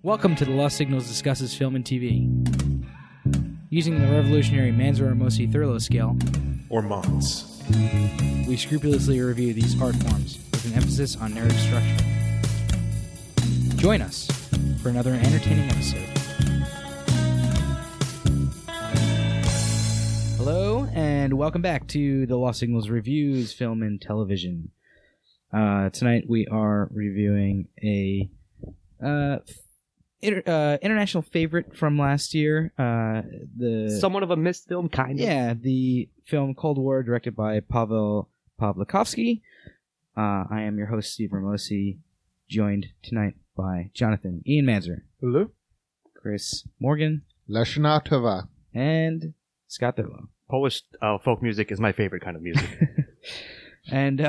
Welcome to The Lost Signals Discusses Film and TV. Using the revolutionary Manzur-Amosi-Thurlow scale, or MONS, we scrupulously review these art forms with an emphasis on narrative structure. Join us for another entertaining episode. Hello, and welcome back to The Lost Signals Reviews Film and Television. Tonight we are reviewing a international favorite from last year. Somewhat of a missed film, kind of. Yeah, the film Cold War, directed by Pawel Pawlikowski. I am your host, Steve Ramosi, joined tonight by Jonathan Ian Manzer. Hello. Chris Morgan. Lashna Tova. And Scott Thurlow. Polish folk music is my favorite kind of music. And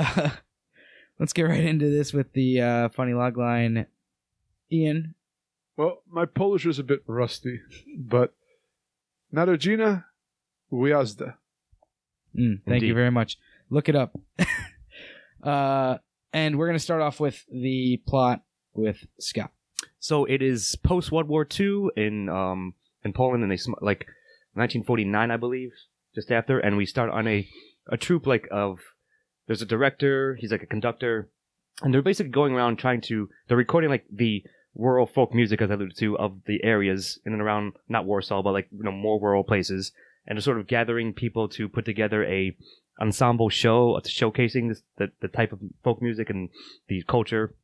let's get right into this with the funny logline. Ian. Well, my Polish is a bit rusty, but Narodzina Wyjazda. Thank you very much. Look it up. And we're going to start off with the plot with Scott. So it is post-World War II in Poland, and they 1949, I believe, just after, and we start on a troupe there's a director, he's like a conductor, and they're basically going around they're recording like the rural folk music, as I alluded to, of the areas in and around, not Warsaw, but more rural places, and they're sort of gathering people to put together a ensemble show showcasing the type of folk music and the culture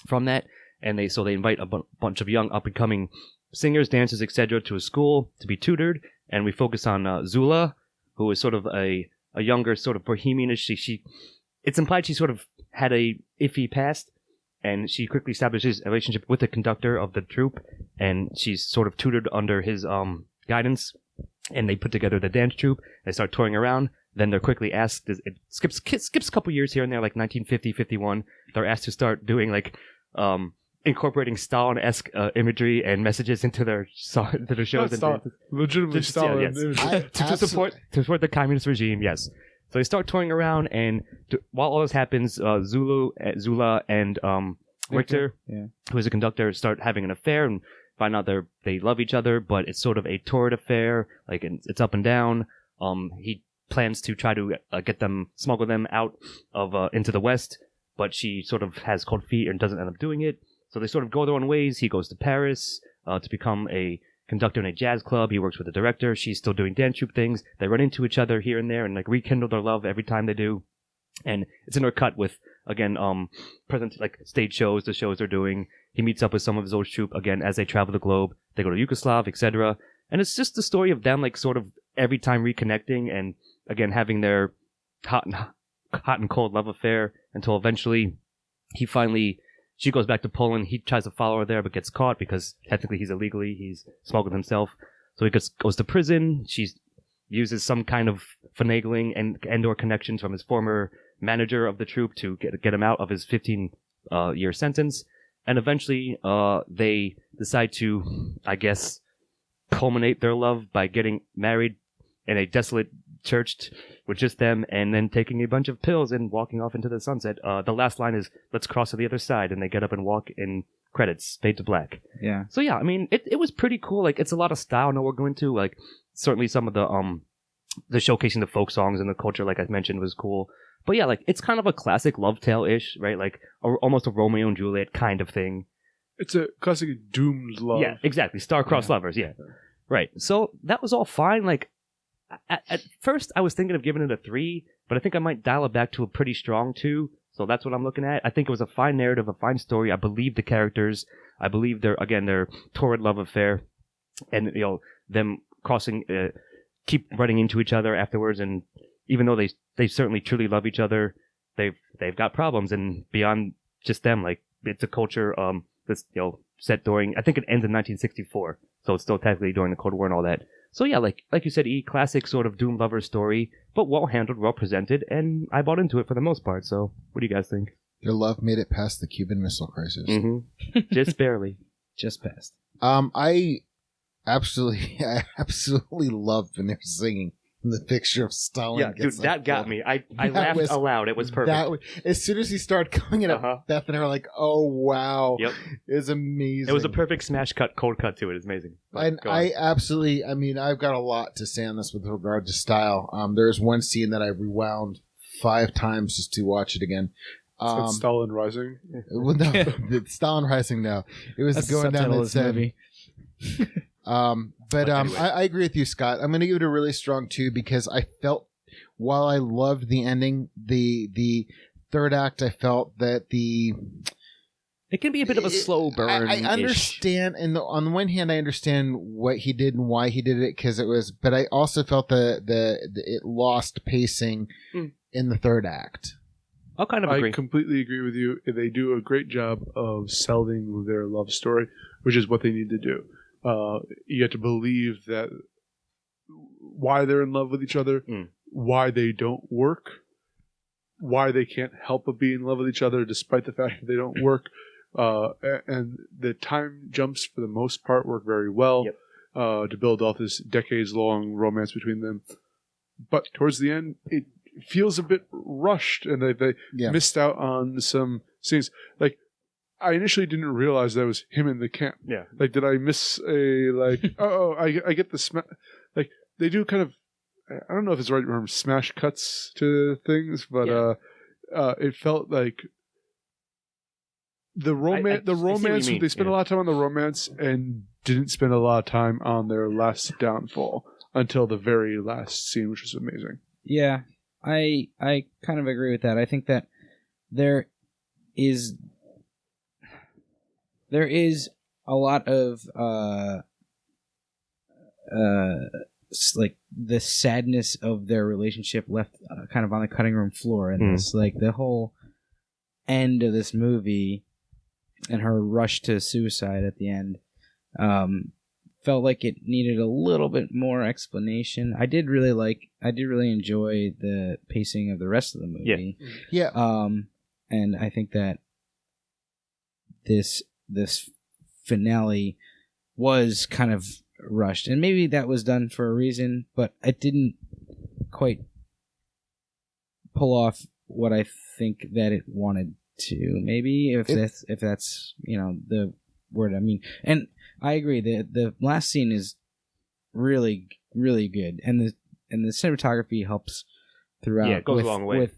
from that. And they invite a bunch of young up-and-coming singers, dancers, etc. to a school to be tutored, and we focus on Zula, who is sort of a younger, sort of bohemianish. It's implied she sort of had a iffy past, and she quickly establishes a relationship with the conductor of the troupe, and she's sort of tutored under his guidance, and they put together the dance troupe. They start touring around. Then they're quickly asked, it skips a couple years here and there, like 1950, 51. They're asked to start doing incorporating Stalin-esque imagery and messages into their shows. Legitimately Stalin imagery. To support the communist regime, yes. So they start touring around, and while all this happens, Zula and Richter, who is a conductor, start having an affair and find out they love each other, but it's sort of a torrid affair. It's up and down. He plans to try to smuggle them out of into the West, but she sort of has cold feet and doesn't end up doing it. So they sort of go their own ways. He goes to Paris to become a conductor in a jazz club. He works with the director. She's still doing dance troupe things. They run into each other here and there and rekindle their love every time they do. And it's intercut with, again, present stage shows, the shows they're doing. He meets up with some of his old troupe again as they travel the globe. They go to Yugoslav, etc. And it's just the story of them sort of every time reconnecting and again having their hot and cold love affair until eventually she goes back to Poland. He tries to follow her there, but gets caught because technically he's smuggled himself. So he goes to prison. She uses some kind of finagling and/or connections from his former manager of the troupe to get him out of his 15-year sentence. And eventually, they decide to, I guess, culminate their love by getting married in a desolate church with just them, and then taking a bunch of pills and walking off into the sunset. The last line is, "Let's cross to the other side," and they get up and walk in credits, fade to black. Yeah. So yeah, I mean, it was pretty cool. It's a lot of style. I know we're going to, certainly some of the showcasing the folk songs and the culture, like I mentioned, was cool. But yeah, it's kind of a classic love tale-ish, right? Almost a Romeo and Juliet kind of thing. It's a classic doomed love. Yeah, exactly. Star-crossed lovers, yeah. Right. So that was all fine. At first, I was thinking of giving it a 3, but I think I might dial it back to a pretty strong 2. So that's what I'm looking at. I think it was a fine narrative, a fine story. I believe the characters. I believe their torrid love affair, and them crossing, keep running into each other afterwards. And even though they certainly truly love each other, they've got problems. And beyond just them, it's a culture that's set during. I think it ends in 1964, so it's still technically during the Cold War and all that. So yeah, like you said, classic sort of doomed lover story, but well handled, well presented, and I bought into it for the most part. So what do you guys think? Your love made it past the Cuban Missile Crisis. Mm-hmm. Just barely. Just past. I I absolutely love when they're singing the picture of Stalin. Yeah, dude, that got me. I laughed aloud. It was perfect. As soon as he started coming in, Beth and I were like, "Oh wow, Yep. it was amazing." It was a perfect smash cut, cold cut to it. It's amazing. And I absolutely, I mean, I've got a lot to say on this with regard to style. There's one scene that I rewound 5 times just to watch it again. Stalin Rising. Well, no, it's Stalin Rising. No, it was That's going the down subtitle that of this movie. But anyway. I agree with you, Scott. I'm going to give it a really strong 2 because I felt, while I loved the ending, the third act, I felt that it can be a bit of a slow burn. I understand, and on the one hand, I understand what he did and why he did it because it was, but I also felt it lost pacing in the third act. I'll kind of agree. I completely agree with you. They do a great job of selling their love story, which is what they need to do. You have to believe that why they're in love with each other, why they don't work, why they can't help but be in love with each other despite the fact that they don't work. And the time jumps, for the most part, work very well to build off this decades-long romance between them. But towards the end, it feels a bit rushed, and they missed out on some scenes. Like, I initially didn't realize that was him in the camp. Yeah. Like, did I miss a, like, I get the like, they do kind of, I don't know if it's the right term, smash cuts to things, but it felt like the romance, they spent a lot of time on the romance and didn't spend a lot of time on their last downfall until the very last scene, which was amazing. Yeah, I kind of agree with that. I think that there is a lot of like the sadness of their relationship left kind of on the cutting room floor in this. Like the whole end of this movie and her rush to suicide at the end felt like it needed a little bit more explanation. I did really enjoy the pacing of the rest of the movie. Yeah. And I think that this finale was kind of rushed, and maybe that was done for a reason, but it didn't quite pull off what I think that it wanted to. Maybe if that's the word I mean. And I agree that the last scene is really, really good, and the cinematography helps throughout. Yeah, it goes a long way.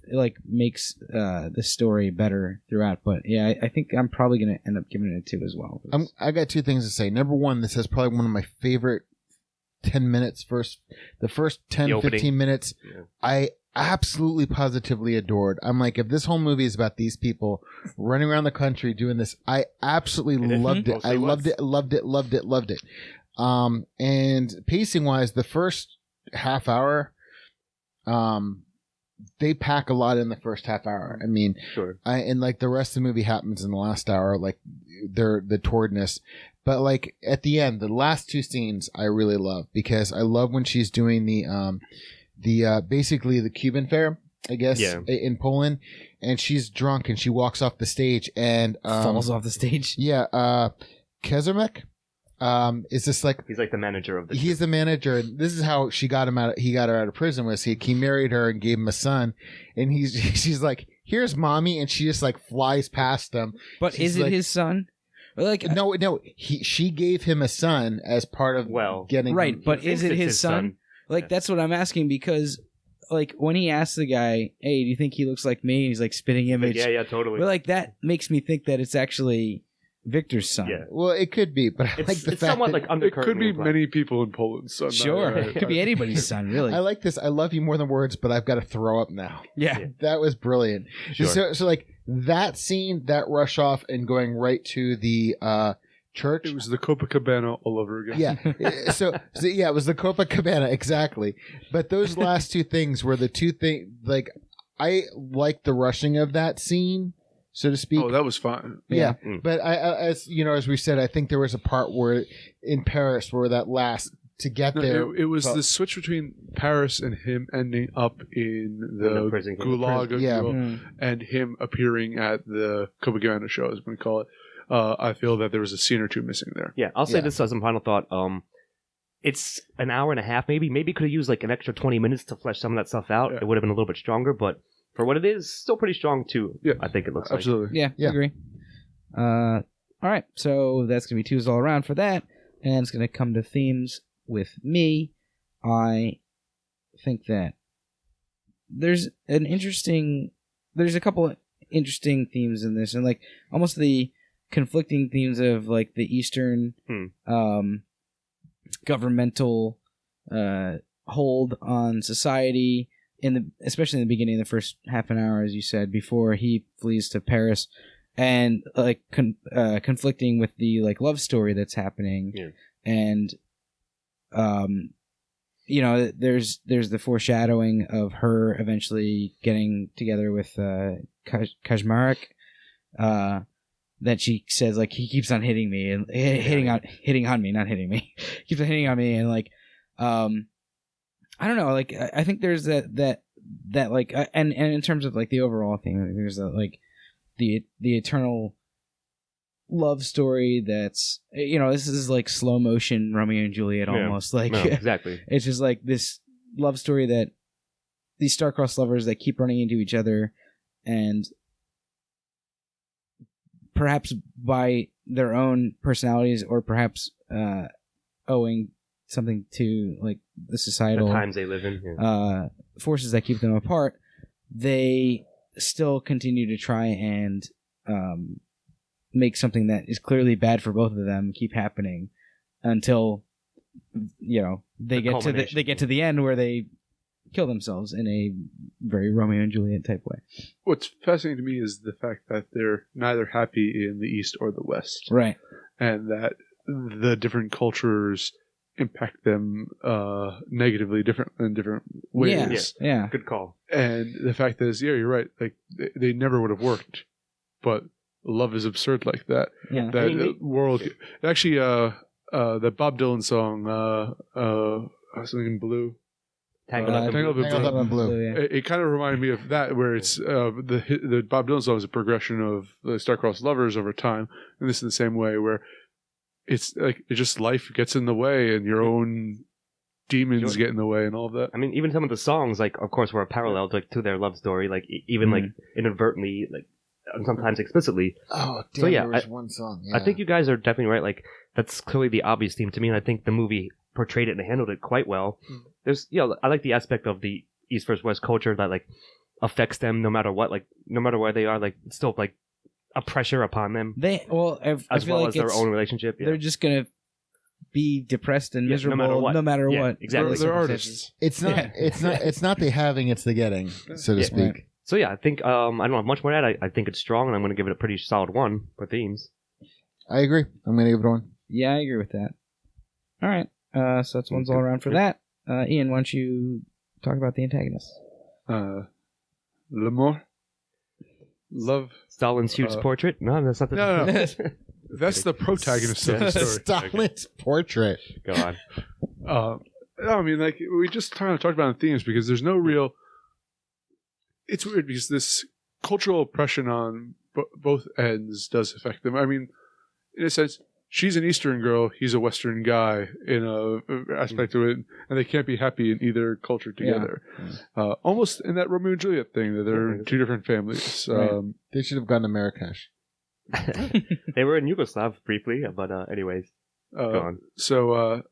Makes the story better throughout. But yeah, I think I'm probably going to end up giving it a 2 as well. I got 2 things to say. Number one, this is probably one of my favorite 10 minutes. The first 10, 15 minutes, I absolutely positively adored. I'm like, if this whole movie is about these people running around the country doing this, I absolutely loved it. I loved it. And pacing wise, the first half hour, they pack a lot in the first half hour. I mean, sure. And like the rest of the movie happens in the last hour, like the towardness. But like at the end, the last 2 scenes I really love, because I love when she's doing the basically the Cuban fair, I guess, in Poland, and she's drunk and she walks off the stage and falls off the stage. Yeah, Kazarmek. Is this like he's like the manager of the he's the manager, and this is how he got her out of prison. Was he married her and gave him a son, and she's like, here's mommy, and she just like flies past him. But is it his son? Like no, she gave him a son as part of getting right. him. But is it his son? Like that's what I'm asking, because like when he asked the guy, "Hey, do you think he looks like me?" and he's like spitting image. Yeah, totally. But like that makes me think that it's actually Victor's son. Yeah. Well, it could be, but I like the fact somewhat that like undercurrent. It could be many people in Poland. So sure, it could be anybody's son, really. I like this. I love you more than words, but I've got to throw up now. Yeah. That was brilliant. Sure. So like that scene, that rush off and going right to the church. It was the Copacabana all over again. Yeah. So yeah, it was the Copacabana, exactly. But those last 2 things were the 2 things, like, I like the rushing of that scene, so to speak. Oh, that was fun. Yeah. But as we said, I think there was a part where in Paris where that last to get there. It was the switch between Paris and him ending up in the prison. gulag, and him appearing at the Copacabana show, as we call it. I feel that there was a scene or 2 missing there. Yeah, I'll say this as a final thought. it's an hour and a half, maybe. Maybe could have used like an extra 20 minutes to flesh some of that stuff out. It would have been a little bit stronger, but for what it is, still pretty strong too. Yeah, I think it looks absolutely. Yeah, I agree. All right, so that's gonna be twos all around for that, and it's gonna come to themes with me. I think that there's a couple interesting themes in this, and like almost the conflicting themes of like the Eastern governmental hold on society especially in the beginning, the first half an hour, as you said, before he flees to Paris, and like conflicting with the like love story that's happening, and you know, there's the foreshadowing of her eventually getting together with Kaczmarek, that she says like he keeps on hitting me and hitting on me, not hitting me, keeps on hitting on me, and like I don't know, like I think there's that like and in terms of like the overall thing, there's that like the eternal love story that's, you know, this is like slow motion Romeo and Juliet almost, like exactly. It's just like this love story that these star-crossed lovers that keep running into each other, and perhaps by their own personalities, or perhaps owing something to like the societal the times they live in, forces that keep them apart, they still continue to try and make something that is clearly bad for both of them keep happening until, you know, they get to the end where they kill themselves in a very Romeo and Juliet type way. What's fascinating to me is the fact that they're neither happy in the East or the West, right? And that the different cultures impact them negatively, in different ways. Yeah. Good call. And the fact that is, you're right. Like they never would have worked, but love is absurd like that. Yeah. That world. Actually, the Bob Dylan song, something in blue. Tangled Up in Blue. Yeah. It kind of reminded me of that, where it's the Bob Dylan song is a progression of the star-crossed lovers over time, and this is the same way, where it's like it's just life gets in the way, and your own demons get in the way, and all of that. I mean, even some of the songs, like, of course, were a parallel to their love story, like even like inadvertently, like sometimes explicitly. Oh, damn! So yeah, there was one song. Yeah. I think you guys are definitely right. Like, that's clearly the obvious theme to me, and I think the movie portrayed it and handled it quite well. There's, I like the aspect of the East versus West culture that like affects them no matter what, like no matter where they are, like it's still like a pressure upon them. I feel as like as their own relationship. Yeah. They're just gonna be depressed and miserable no matter what. Exactly. They're artists. It's not. It's not the having. It's the getting, so to speak. Right. So yeah, I think I don't have much more to add. I think it's strong, and I'm going to give it a pretty solid 1 for themes. I agree. I'm going to give it 1. Yeah, I agree with that. All right. So that's one's all around for that. Ian, why don't you talk about the antagonists? L'amour, love. Stalin's huge portrait? No, that's not the... No. That's the protagonist of the story. Stalin's portrait. Go on. No, I mean, like, we just kind of talked about the themes, because there's no real... It's weird, because this cultural oppression on both ends does affect them. I mean, in a sense, she's an Eastern girl, he's a Western guy in a aspect of it, and they can't be happy in either culture together. Yeah. Almost in that Romeo and Juliet thing, that they're two different families. Right. They should have gone to Marrakesh. They were in Yugoslav briefly, but anyways, go on. So,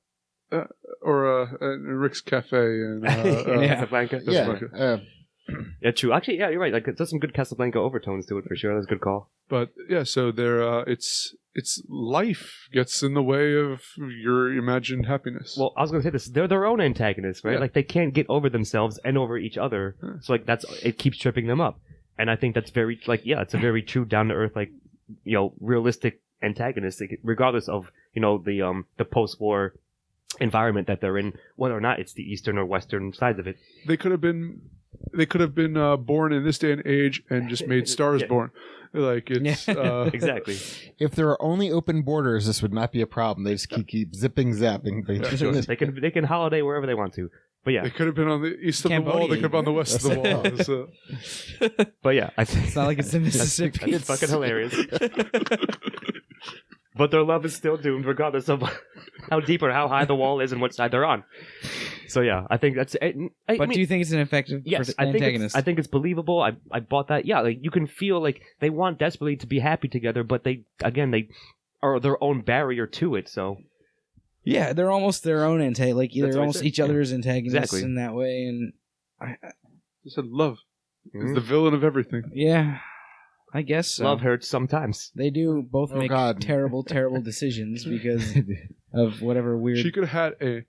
or Rick's Cafe and Casablanca. Yeah, true. Actually, yeah, you're right. Like, there's some good Casablanca overtones to it for sure. That's a good call. But yeah, so they're it's life gets in the way of your imagined happiness. Well, I was going to say this. They're their own antagonists, right? Yeah. Like, they can't get over themselves and over each other. Yeah. So like it keeps tripping them up. And I think that's very it's a very true, down to earth, like, realistic antagonist, regardless of the post-war environment that they're in, whether or not it's the Eastern or Western sides of it. They could have been born in this day and age and just made Stars Born. Like, it's exactly. If there were only open borders, this would not be a problem. They just keep zipping, zapping. They can holiday wherever they want to. But yeah, they could have been on the east of the wall. They could have been on the west of the wall. So. But yeah, I think it's not like it's the Mississippi. It's fucking hilarious. but their love is still doomed regardless of how deep or how high the wall is and what side they're on. So yeah, I think that's. I mean, do you think it's an effective antagonist? I think it's believable. I bought that. Yeah, like you can feel like they want desperately to be happy together, but they are their own barrier to it. So yeah, they're almost their own antagonist. Like they're almost each other's antagonists in that way. And I said love is the villain of everything. Yeah, I guess so. Love hurts sometimes. They do both make terrible, terrible decisions because of whatever weird. She could have had a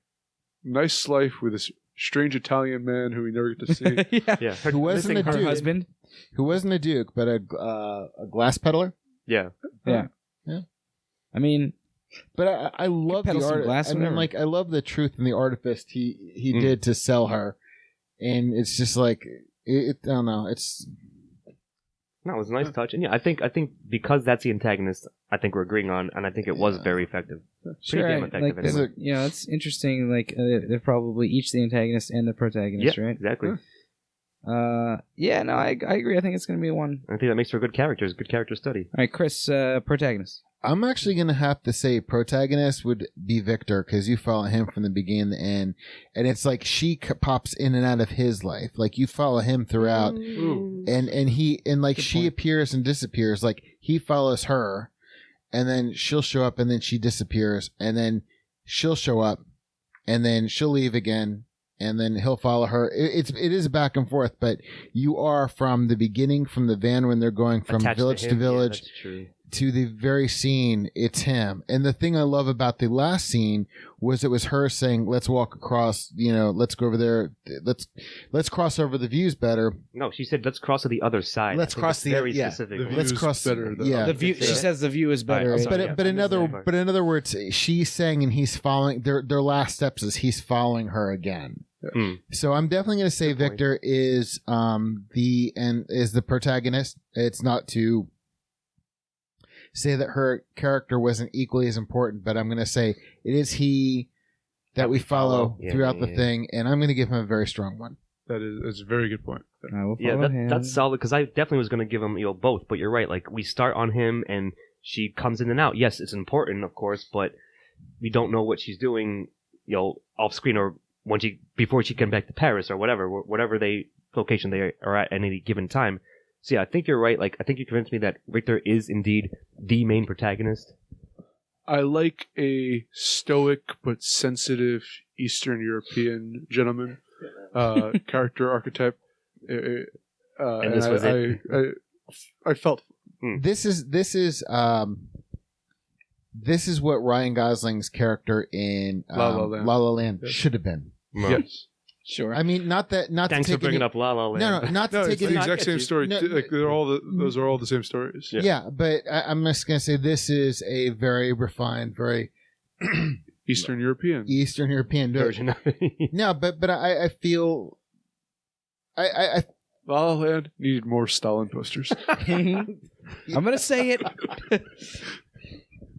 nice life with this strange Italian man who we never get to see. Yeah. Who wasn't a her duke? Husband? Who wasn't a duke, but a glass peddler? Yeah. I mean, but I love the art. I mean, like I love the truth and the artifice he did to sell her, and it's just like I don't know. No, it was a nice touch, and yeah, I think because that's the antagonist, I think we're agreeing on, and I think it was very effective. Sure, damn effective. like, Anyway. it's interesting. Like they're probably each the antagonist and the protagonist, right? Exactly. Yeah, no, I agree. I think it's going to be one. I think that makes for good characters, good character study. All right, Chris, protagonist. I'm actually going to have to say protagonist would be Victor because you follow him from the beginning to the end. And it's like she pops in and out of his life. Like you follow him throughout. And she appears and disappears. Like he follows her and then she'll show up and then she disappears and then she'll show up and then she'll leave again and then he'll follow her. It is back and forth, but you are from the beginning, from the van when they're going from village to village. Yeah, that's true. To the very scene, it's him. And the thing I love about the last scene was it was her saying, let's walk across, let's go over there. Let's cross over the views better. No, she said, let's cross to the other side. Let's cross the very specific. Let's cross better. The view. She says the view is better. Right, but in other words, she's saying and he's following their last steps is he's following her again. So I'm definitely going to say Victor is the protagonist. It's not to say that her character wasn't equally as important, but I'm going to say it is he that we follow throughout the thing, and I'm going to give him a very strong one. That's a very good point. That's solid because I definitely was going to give him both, but you're right. Like we start on him, and she comes in and out. Yes, it's important, of course, but we don't know what she's doing, off screen or before she came back to Paris or whatever location they are at any given time. So yeah, I think you're right. Like I think you convinced me that Victor is indeed the main protagonist. I like a stoic but sensitive Eastern European gentleman character archetype. And this was it. I felt this is what Ryan Gosling's character in La La Land should have been. Yes. Sure. I mean, Thanks for bringing up La La Land. No, not to take it's it. the exact same story. Those are all the same stories. Yeah, but I'm just gonna say this is a very refined, very Eastern European version of it. No, but I feel I La La Land needed more Stalin posters. I'm gonna say it.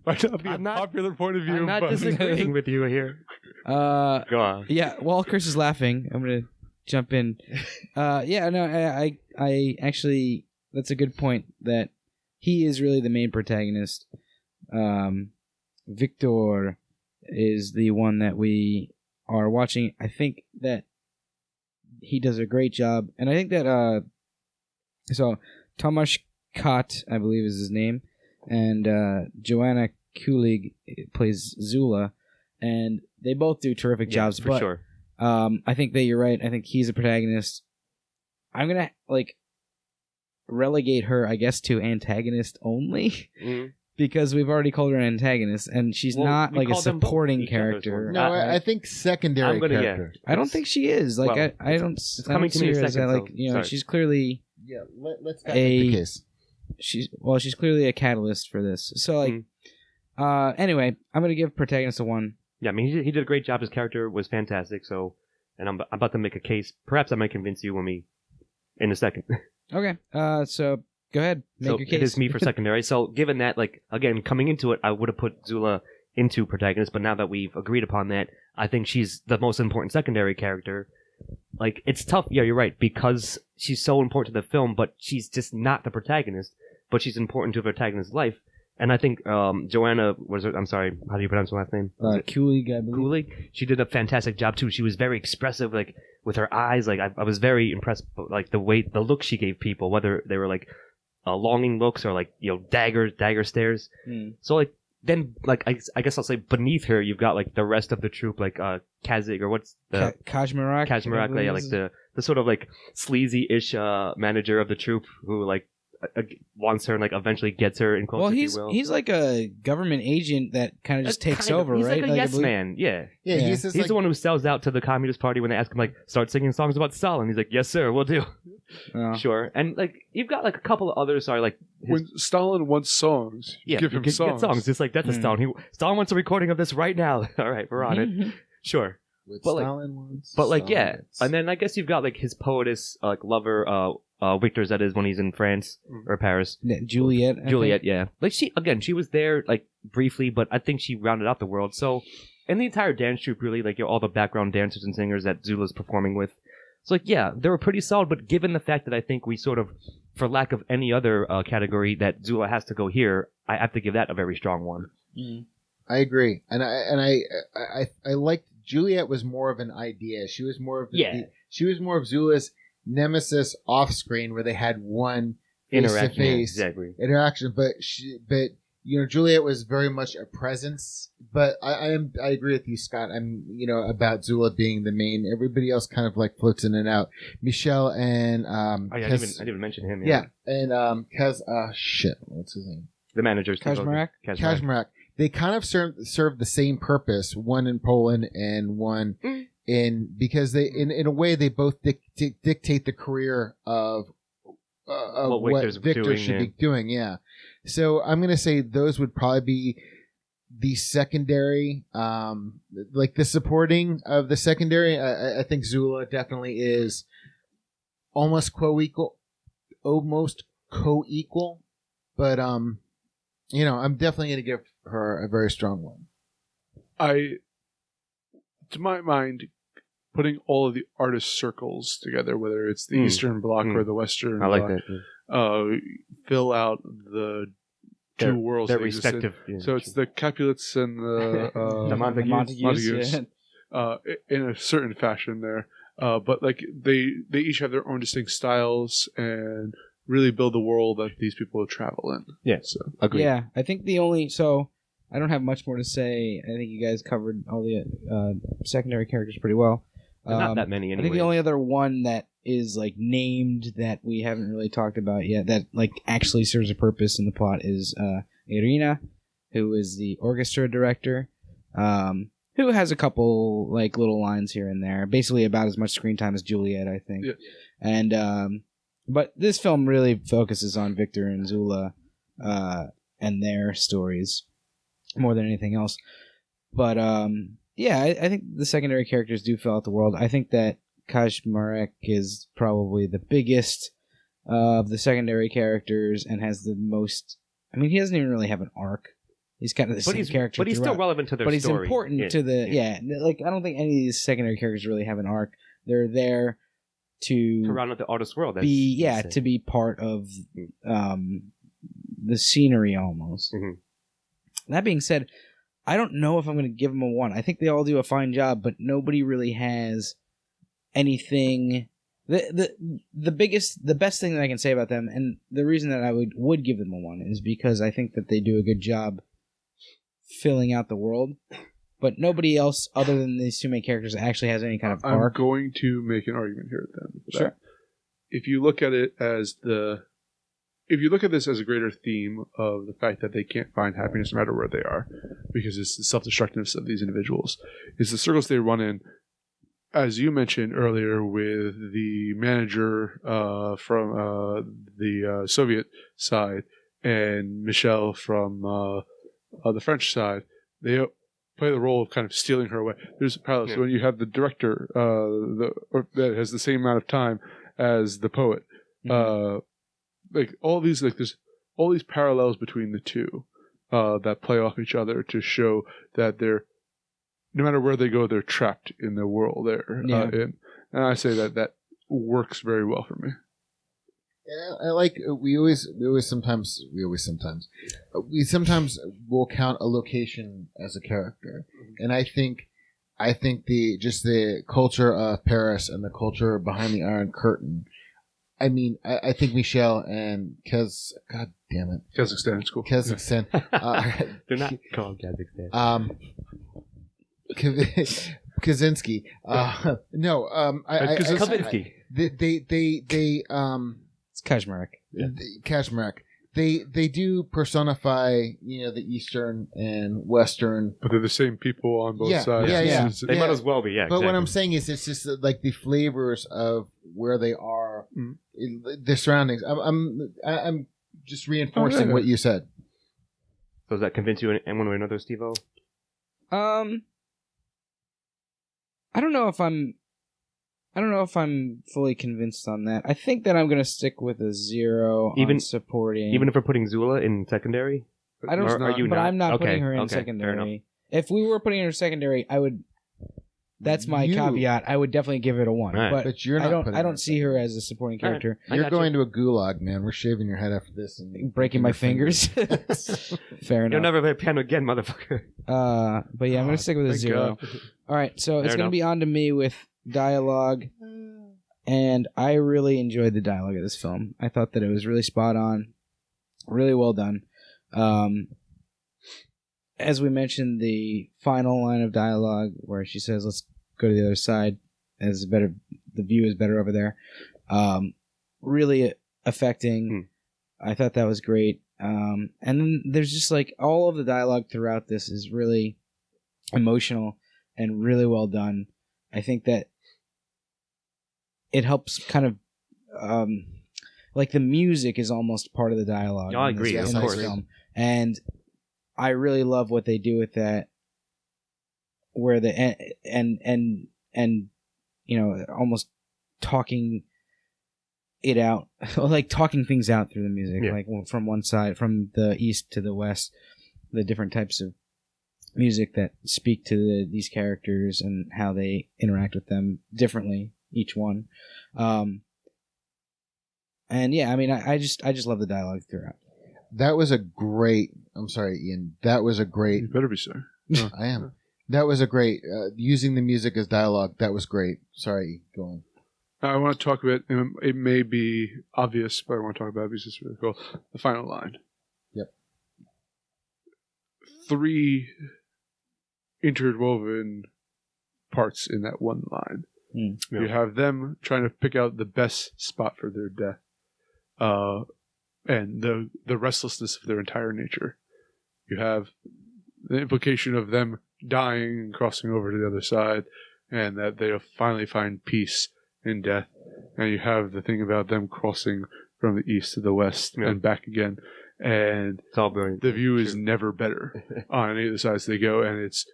Might not be a popular point of view. I'm not disagreeing with you here. Go on. Yeah, while Chris is laughing, I'm gonna jump in. I actually, that's a good point that he is really the main protagonist. Victor is the one that we are watching. I think that he does a great job, and I think that so Tomasz Kot, I believe is his name, and Joanna Kulig plays Zula, and they both do terrific jobs. For sure. I think that you're right. I think he's a protagonist. I'm gonna relegate her, I guess, to antagonist only, because we've already called her an antagonist, and she's not like a supporting character. No, I think secondary character. I don't think she is. Like I don't. It's coming to me in a second. She's clearly let's get the case. She's clearly a catalyst for this. So anyway, I'm gonna give protagonist a 1. Yeah, I mean he did a great job. His character was fantastic. So, and I'm about to make a case. Perhaps I might convince you in a second. Okay. So go ahead, make your case. It is me for secondary. So given that, again, coming into it, I would have put Zula into protagonist, but now that we've agreed upon that, I think she's the most important secondary character. It's tough. Yeah, you're right, because she's so important to the film, but she's just not the protagonist. But she's important to the protagonist's life. And I think Joanna, I'm sorry, how do you pronounce her last name? Kulig, I believe. Kulig. She did a fantastic job too. She was very expressive, like with her eyes. Like I was very impressed, like the look she gave people, whether they were like longing looks or like dagger stares. So like then like I guess I'll say beneath her you've got like the rest of the troupe, like Kazig, or what's the Kajmarak, yeah, like the sort of like sleazy-ish manager of the troupe who like wants her and like eventually gets her in quotes. Well, he's like a government agent that kind of just takes over, he's right? He's like a yes man. Yeah. He's the one who sells out to the Communist Party when they ask him like start singing songs about Stalin. He's like, yes sir, we'll do. Sure. And like you've got like a couple of others are like when Stalin wants songs, give him songs. Get songs. Just like that's a Stalin. Stalin wants a recording of this right now. All right, we're on it. Sure. But like yeah, and then I guess you've got like his poetess like lover Victor's, that is, when he's in France or Paris. Juliet, yeah. Like she was there like briefly, but I think she rounded out the world. So, and the entire dance troupe really, like all the background dancers and singers that Zula's performing with. So like yeah, they were pretty solid. But given the fact that I think we sort of, for lack of any other category, that Zula has to go here, I have to give that a very strong one. I agree, and I liked Juliet was more of an idea. She was more of she was more of Zula's nemesis off screen, where they had one face-to-face interaction, but Juliet was very much a presence. But I agree with you, Scott. I'm about Zula being the main. Everybody else kind of like floats in and out. Michelle and I didn't even mention him. Yeah, and what's his name? The manager, Kajmarak. They kind of serve the same purpose. One in Poland and one. Because they, in a way, they both dictate the career of what Victor should be doing. Yeah. So I'm going to say those would probably be the secondary, like the supporting of the secondary. I think Zula definitely is almost co-equal, but I'm definitely going to give her a very strong one. To my mind, putting all of the artist circles together, whether it's the Eastern Bloc or the Western Bloc, like that. Fill out the two worlds. Their respective. So it's the Capulets and the Montagues. In a certain fashion there. But like they each have their own distinct styles and really build the world that these people travel in. Yeah. So agreed. Yeah, I think I don't have much more to say. I think you guys covered all the secondary characters pretty well. Not that many, anyway. I think the only other one that is like named that we haven't really talked about yet, that like actually serves a purpose in the plot, is Irina, who is the orchestra director, who has a couple like little lines here and there, basically about as much screen time as Juliet, I think. Yeah. And but this film really focuses on Victor and Zula and their stories more than anything else. But I think the secondary characters do fill out the world. I think that Kajmarek is probably the biggest of the secondary characters and has the most. I mean, he doesn't even really have an arc. He's kind of the same character, but he's still relevant to their story. But he's important to the Like I don't think any of these secondary characters really have an arc. They're there to round out the artist world. To be part of the scenery almost. Mm-hmm. That being said, I don't know if I'm going to give them a 1. I think they all do a fine job, but nobody really has anything. The best thing that I can say about them, and the reason that I would give them a 1 is because I think that they do a good job filling out the world, but nobody else other than these two main characters actually has any kind of arc. I'm going to make an argument here then. Sure. If you look at it as this as a greater theme of the fact that they can't find happiness no matter where they are, because it's the self-destructiveness of these individuals, is the circles they run in, as you mentioned earlier with the manager from the Soviet side and Michelle from the French side, they play the role of kind of stealing her away. There's parallels. So when you have the director that has the same amount of time as the poet, like all these, like there's all these parallels between the two that play off each other to show that they're, no matter where they go, they're trapped in the world there. And I say that works very well for me. I like we sometimes will count a location as a character, and I think the culture of Paris and the culture behind the Iron Curtain. I mean, I think Michelle and God damn it, Kazakhstan, it's cool. Kazakhstan. They're not called Kazakhstan. Kaczynski. Kaczynski. They It's Kashmarek. Kashmarek. They do personify, the Eastern and Western. But they're the same people on both sides. Yeah. They might as well be, yeah. But what I'm saying is, it's just like the flavors of where they are, the surroundings. I'm just reinforcing what you said. So does that convince you in one way or another, Steve-O? I don't know if I'm fully convinced on that. I think that I'm going to stick with a 0 on supporting. Even if we're putting Zula in secondary? I don't know, but I'm not putting her in fair enough. secondary. If we were putting her in secondary, I would. That's my caveat. I would definitely give it a 1. Right. But you're not. I don't see her as a supporting character. Right. You're going to a gulag, man. We're shaving your head after this and Breaking my fingers. Fair enough. You'll never play piano again, motherfucker. But yeah, I'm going to stick with a 0. All right, so it's going to be on to me with dialogue, and I really enjoyed the dialogue of this film. I thought that it was really spot on, really well done. As we mentioned, the final line of dialogue where she says, "Let's go to the other side," as better. The view is better over there. Really affecting. I thought that was great. And then there's just like all of the dialogue throughout this is really emotional and really well done. I think that it helps kind of like the music is almost part of the dialogue. I agree, in of this course. film. And I really love what they do with that, where the and almost talking it out, like talking things out through the music, like from one side, from the east to the west, the different types of music that speak to these characters and how they interact with them differently, each one. And yeah, I mean, I just love the dialogue throughout. That was a great. I'm sorry, Ian. That was a great. You better be sorry. I am. That was a great using the music as dialogue. That was great. Sorry, go on. I want to talk about. It may be obvious, but I want to talk about it because it's really cool. The final line. Yep. 3 interwoven parts in that one line. You have them trying to pick out the best spot for their death, and the restlessness of their entire nature. You have the implication of them dying and crossing over to the other side, and that they'll finally find peace in death. And you have the thing about them crossing from the east to the west and back again. And it's all brilliant. The view is never better on any of the sides they go, and it's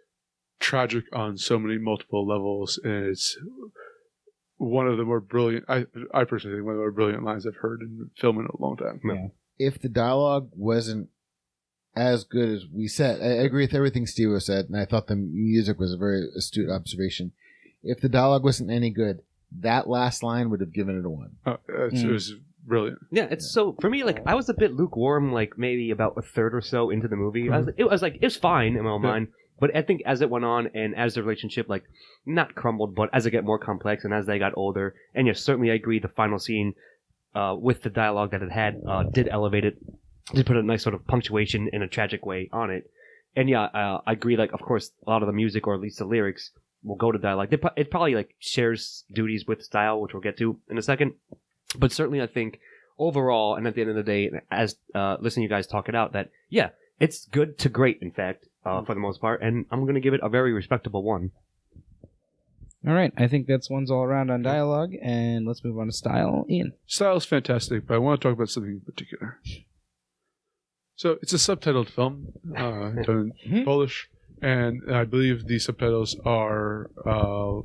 tragic on so many multiple levels, and it's one of the more brilliant. I personally think one of the more brilliant lines I've heard in film in a long time. Yeah. If the dialogue wasn't as good as we said, I agree with everything Steve said, and I thought the music was a very astute observation. If the dialogue wasn't any good, that last line would have given it a 1. It was brilliant. Yeah, it's so for me. Like I was a bit lukewarm, like maybe about a third or so into the movie. It was fine in my own mind. But I think as it went on and as the relationship, like, not crumbled, but as it got more complex and as they got older, and yes, certainly I agree the final scene with the dialogue that it had did elevate it, did put a nice sort of punctuation in a tragic way on it. And yeah, I agree, like, of course, a lot of the music, or at least the lyrics, will go to dialogue. It probably, like, shares duties with style, which we'll get to in a second. But certainly I think overall, and at the end of the day, as listening to you guys talk it out, that, yeah, it's good to great, in fact. For the most part, and I'm going to give it a very respectable 1. All right, I think that's ones all around on dialogue, and let's move on to style. Ian. Style is fantastic, but I want to talk about something in particular. So it's a subtitled film, done in Polish, and I believe the subtitles are, or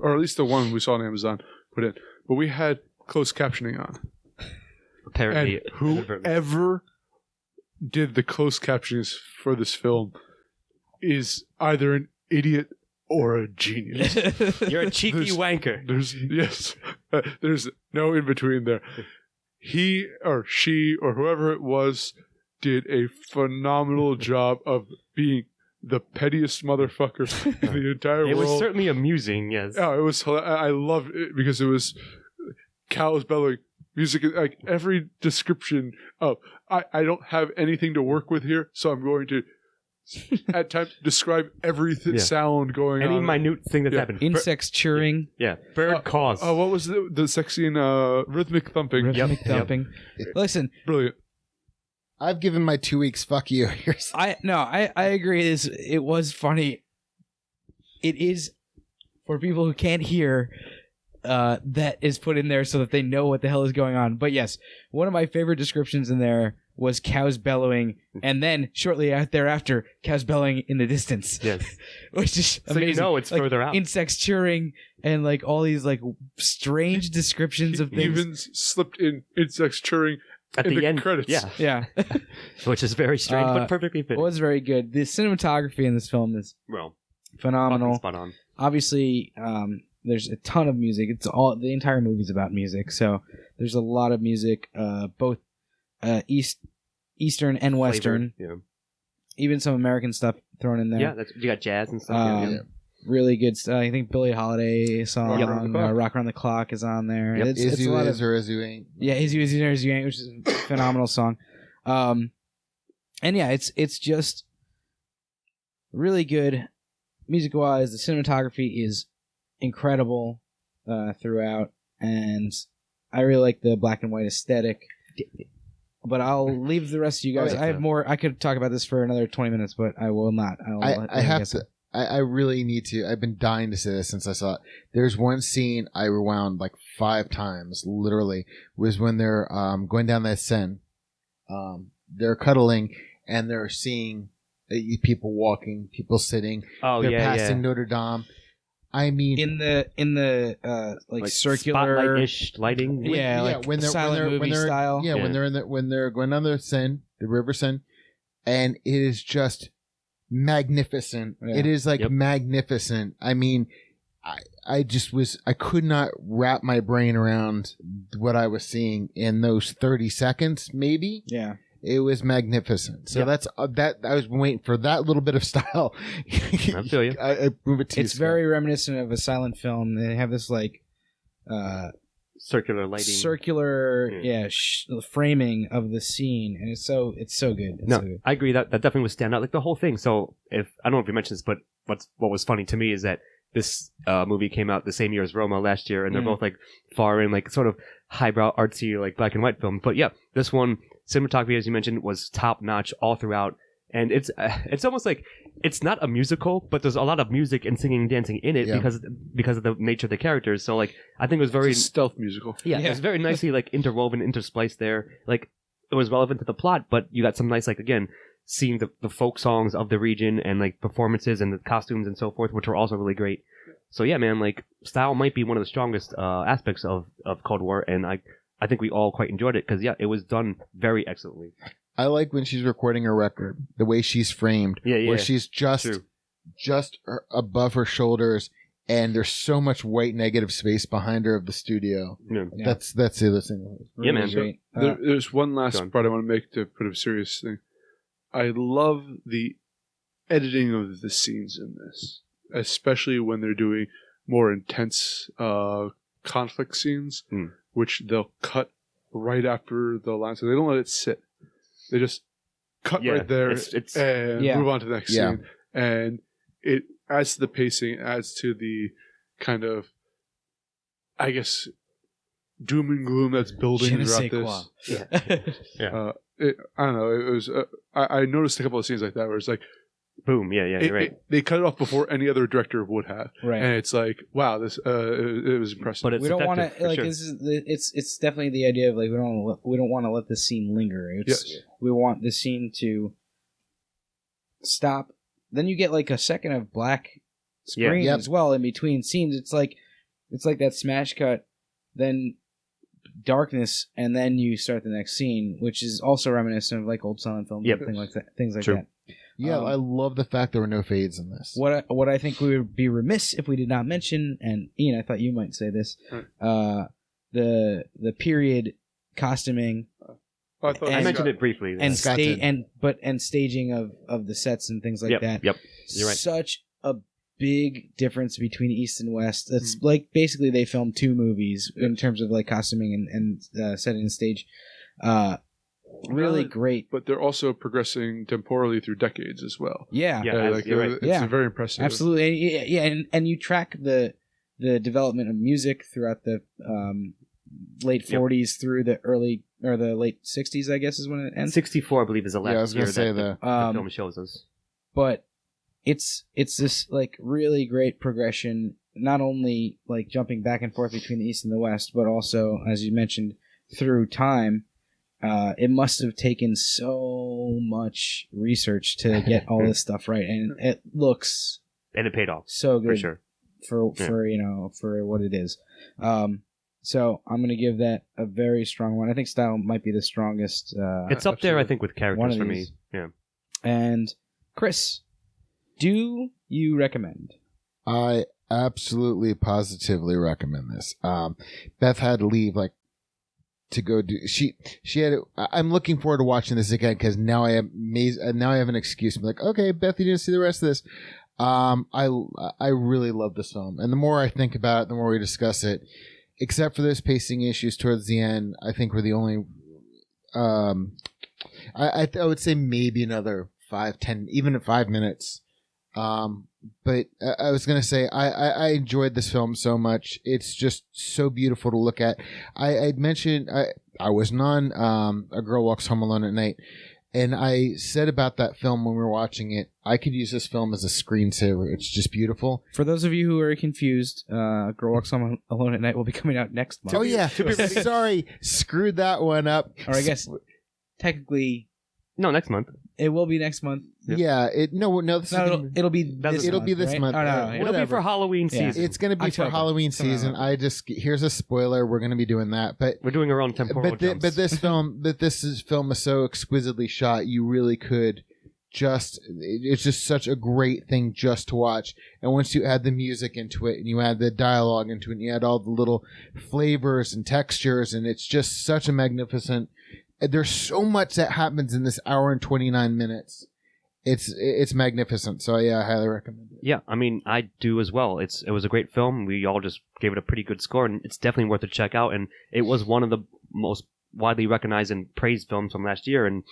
at least the one we saw on Amazon put in, but we had closed captioning on. Apparently, and whoever did the closed captions for this film is either an idiot or a genius. You're a cheeky wanker. There's no in between there. he or she or whoever it was did a phenomenal job of being the pettiest motherfucker in the entire world. It was certainly amusing, yes. Yeah, it was. I loved it because it was cows bellowing, music, like every description of. I don't have anything to work with here, so I'm going to at times describe every sound going on. Any minute thing that's happened. Insects chirring. Yeah. Bird calls. Oh, what was the sexy and rhythmic thumping? Rhythmic thumping. Listen, Brilliant. I've given my 2 weeks. Fuck you. I agree. It was funny. It is for people who can't hear. That is put in there so that they know what the hell is going on. But yes, one of my favorite descriptions in there was cows bellowing, and then shortly thereafter, cows bellowing in the distance. Yes, which is so amazing. You know it's like, further out. Insects chirring and like all these like strange descriptions of things. Even slipped in insects chirring at in the end. Credits. Yeah, which is very strange, but perfectly fitting. It was very good. The cinematography in this film is phenomenal. Spot on. Obviously, there's a ton of music. The entire movie's about music, so there's a lot of music, both Eastern and Western. Flavor, even some American stuff thrown in there. Yeah, you got jazz and stuff. Really good stuff. I think Billie Holiday song, "Rock Around the Clock" is on there. Yep. It's a lot of, or Is You Ain't. Yeah, Is You or Is You Ain't, which is a phenomenal song. And yeah, it's just really good music-wise. The cinematography is incredible throughout, and I really like the black and white aesthetic. But I'll leave the rest of you guys. I have more. I could talk about this for another 20 minutes, but I will not. I have to. I really need to. I've been dying to say this since I saw it. There's one scene I rewound like 5 times, literally, was when they're going down that Seine. They're cuddling, and they're seeing people walking, people sitting. Oh, they're passing Notre Dame. I mean, in the like circular spotlight-ish lighting. When they're silent movie style. Yeah, when they're going down the Seine, the River Seine, and it is just magnificent. Yeah. It is like magnificent. I mean, I could not wrap my brain around what I was seeing in those 30 seconds, maybe. Yeah. It was magnificent. So that's that. I was waiting for that little bit of style. I feel you. I move it to it's very reminiscent of a silent film. They have this like circular lighting, framing of the scene, and it's so good. So good. I agree that definitely would stand out. Like the whole thing. So if I don't know if you mentioned this, but what was funny to me is that this movie came out the same year as Roma last year, and they're both like foreign, like sort of highbrow, artsy, like black and white film. But yeah, this one, cinematography, as you mentioned, was top notch all throughout, and it's almost like it's not a musical, but there's a lot of music and singing and dancing in it because of the nature of the characters. So like I think it was very stealth musical. Yeah, it was very nicely like interwoven, interspliced there. Like it was relevant to the plot, but you got some nice like again seeing the folk songs of the region and like performances and the costumes and so forth, which were also really great. So yeah, man, like style might be one of the strongest aspects of Cold War, and I think we all quite enjoyed it because it was done very excellently. I like when she's recording her record, the way she's framed, where she's just above her shoulders, and there's so much white negative space behind her of the studio. Yeah. That's the other thing. Yeah, man. Great. There's one last part I want to make to put a serious thing. I love the editing of the scenes in this, especially when they're doing more intense conflict scenes, which they'll cut right after the line, so they don't let it sit. They just cut right there and move on to the next scene. And it adds to the pacing, adds to the kind of, I guess, doom and gloom that's building throughout this. I don't know. It was. I noticed a couple of scenes like that where it's like, boom, you're right. They cut it off before any other director would have, right? And it's like, wow, this it was impressive. But we don't want to like this is it's definitely the idea of like we don't want to let the scene linger. We want the scene to stop. Then you get like a second of black screen as well in between scenes. It's like that smash cut, then darkness, and then you start the next scene, which is also reminiscent of like old silent films, things like that. Yeah, I love the fact there were no fades in this. What I think we would be remiss if we did not mention, and Ian, I thought you might say this, the period costuming. I thought I mentioned it briefly. And Scott did. staging of the sets and things like Yep, that. yep. You're right. Such a big difference between East and West. It's like basically they filmed 2 movies in terms of like costuming and setting the stage. Really great. But they're also progressing temporally through decades as well. Yeah. You're right. It's very impressive. Absolutely. Yeah, and you track the development of music throughout the late 40s through the early or the late 60s, I guess is when it ends. 64, I believe, is the last I was year gonna say that the film shows us. But it's this like really great progression, not only like jumping back and forth between the East and the West, but also, as you mentioned, through time. It must have taken so much research to get all this stuff right, and it looks And it paid off. so good For sure. for what it is. So I'm gonna give that a very strong one. I think style might be the strongest. It's up there, I think, with one characters of for me. these. Yeah. And Chris, do you recommend? I absolutely positively recommend this. Beth had to leave to go do. She had. I'm looking forward to watching this again because now I have an excuse. I'm like, okay, Beth, you didn't see the rest of this. I really love this film, and the more I think about it, the more we discuss it. Except for those pacing issues towards the end, I think we're the only. I would say maybe another 5, 10, even 5 minutes. But I was going to say, I enjoyed this film so much. It's just so beautiful to look at. I'd mentioned, I wasn't on, A Girl Walks Home Alone at Night. And I said about that film when we were watching it, I could use this film as a screensaver. It's just beautiful. For those of you who are confused, Girl Walks Home Alone at Night will be coming out next month. Oh yeah, sorry, screwed that one up. Or I guess technically No, next month. it will be next month. Yeah, it'll be this month. Oh, no, Whatever. It'll be for Halloween Yeah. season. It's going to be October. for Halloween Something season. like Here's a spoiler. We're going to be doing that, but We're doing our own temporal jumps. but this film is so exquisitely shot. You really could it's just such a great thing just to watch. And once you add the music into it and you add the dialogue into it and you add all the little flavors and textures, and it's just such a magnificent. There's so much that happens in this hour and 29 minutes. It's magnificent. So yeah, I highly recommend it. Yeah, I mean, I do as well. It was a great film. We all just gave it a pretty good score, and it's definitely worth a check out. And it was one of the most widely recognized and praised films from last year, and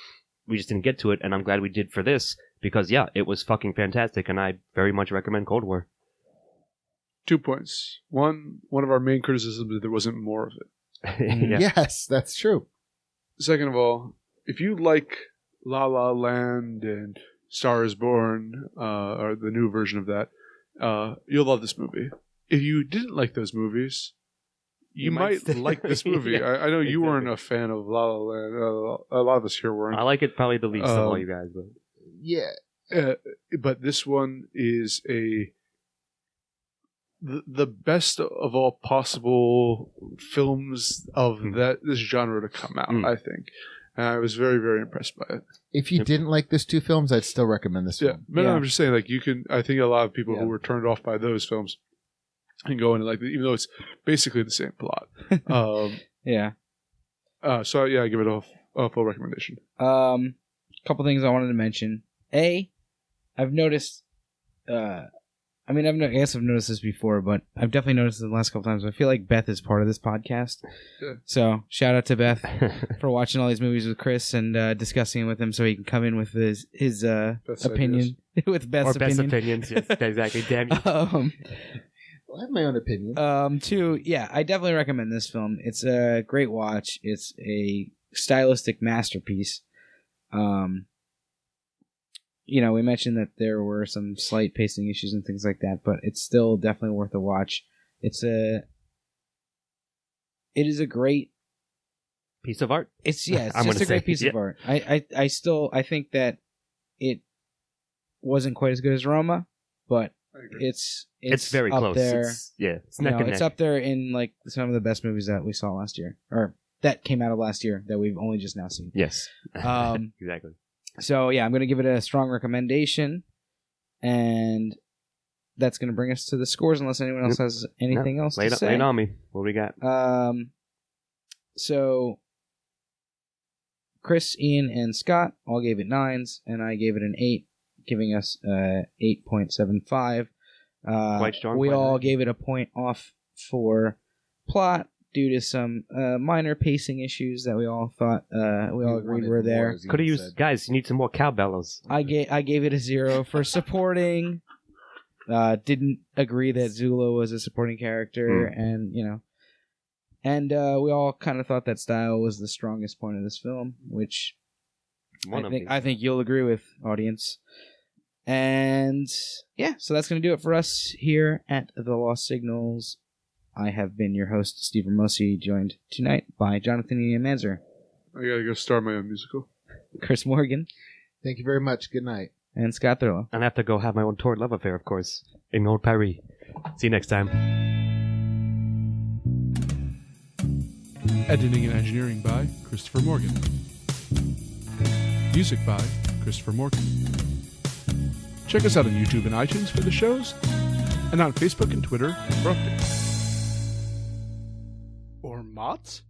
we just didn't get to it. And I'm glad we did for this because, yeah, it was fucking fantastic, and I very much recommend Cold War. 2 points. One of our main criticisms is there wasn't more of it. Yeah. Yes, that's true. Second of all, if you like La La Land and Star is Born, or the new version of that, you'll love this movie. If you didn't like those movies, you might like this movie. Yeah, I know you exactly. weren't a fan of La La Land. A lot of us here weren't. I like it probably the least of all you guys, but Yeah. But this one is the best of all possible films of this genre to come out, I think. And I was very, very impressed by it. If you didn't like those 2 films, I'd still recommend this Yeah, film. but I'm just saying, like, you can. I think a lot of people Yeah. who were turned off by those films and go into like, even though it's basically the same plot. Yeah. So yeah, I give it a full recommendation. Couple things I wanted to mention. I've noticed. I guess I've noticed this before, but I've definitely noticed it the last couple times. I feel like Beth is part of this podcast. Yeah. So shout out to Beth for watching all these movies with Chris and discussing it with him, so he can come in with his Beth's opinion with Beth's or best opinion. opinions. Yes, exactly. Damn you. I have my own opinion. 2, yeah, I definitely recommend this film. It's a great watch. It's a stylistic masterpiece. We mentioned that there were some slight pacing issues and things like that, but it's still definitely worth a watch. It is a great Piece of art. It's I'm just gonna a great say, piece yeah. of art. I think that it wasn't quite as good as Roma, but I agree. it's very up close. there. It's neck and It's neck. up there in like some of the best movies that we saw last year, or that came out of last year that we've only just now seen. Yes. Exactly. Exactly. So yeah, I'm going to give it a strong recommendation, and that's going to bring us to the scores. Unless anyone else has anything else to say. Lay it on me. What do we got? So Chris, Ian, and Scott all gave it 9s, and I gave it an 8, giving us 8.75. Quite strong. We all gave it a point off for plot due to some minor pacing issues that we all thought we all agreed were there. Could have used, guys. You need some more cowbells. I gave it a 0 for supporting. Didn't agree that Zula was a supporting character, and we all kind of thought that style was the strongest point of this film, which I think you'll agree with, audience. And yeah, so that's going to do it for us here at The Lost Signals. I have been your host, Steve Ramosi, joined tonight by Jonathan Ian Manzer. I gotta go start my own musical. Chris Morgan. Thank you very much. Good night. And Scott Thurlow. And I have to go have my own torrid love affair, of course, in Old Paris. See you next time. Editing and engineering by Christopher Morgan. Music by Christopher Morgan. Check us out on YouTube and iTunes for the shows, and on Facebook and Twitter for updates. Or Mott's?